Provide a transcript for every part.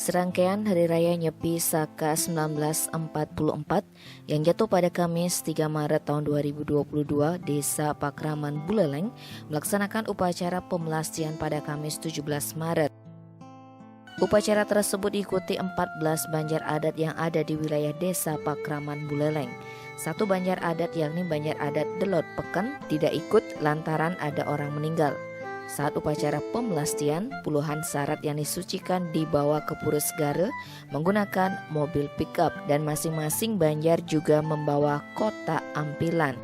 Serangkaian Hari Raya Nyepi Saka 1944 yang jatuh pada Kamis 3 Maret tahun 2022, Desa Pakraman Buleleng melaksanakan upacara pemelastian pada Kamis 17 Maret. Upacara tersebut diikuti 14 banjar adat yang ada di wilayah Desa Pakraman Buleleng. Satu banjar adat yakni banjar adat Delot Peken tidak ikut lantaran ada orang meninggal. Saat upacara pemelastian, puluhan sarat yang disucikan dibawa ke Pura Segara menggunakan mobil pickup dan masing-masing banjar juga membawa kotak ampilan.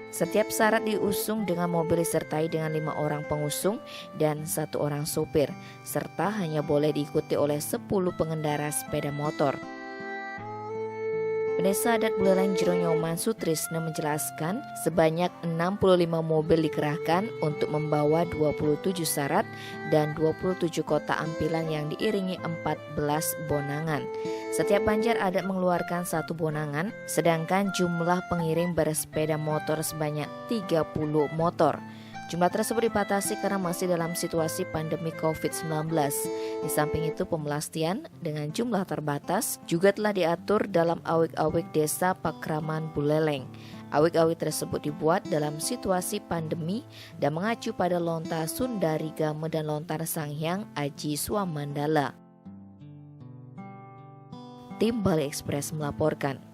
Setiap sarat diusung dengan mobil disertai dengan 5 orang pengusung dan 1 orang sopir, serta hanya boleh diikuti oleh 10 pengendara sepeda motor. Pendeta adat Buleleng Jero Nyoman Sutrisno menjelaskan sebanyak 65 mobil dikerahkan untuk membawa 27 sarat dan 27 kotak ampilan yang diiringi 14 bonangan. Setiap banjar adat mengeluarkan 1 bonangan, sedangkan jumlah pengiring bersepeda motor sebanyak 30 motor. Jumlah tersebut dibatasi karena masih dalam situasi pandemi COVID-19. Di samping itu, pemelastian dengan jumlah terbatas juga telah diatur dalam awik-awik Desa Pakraman Buleleng. Awik-awik tersebut dibuat dalam situasi pandemi dan mengacu pada lontar Sundari Game dan lontar Sanghyang Aji Swamandala. Tim Bali Express melaporkan.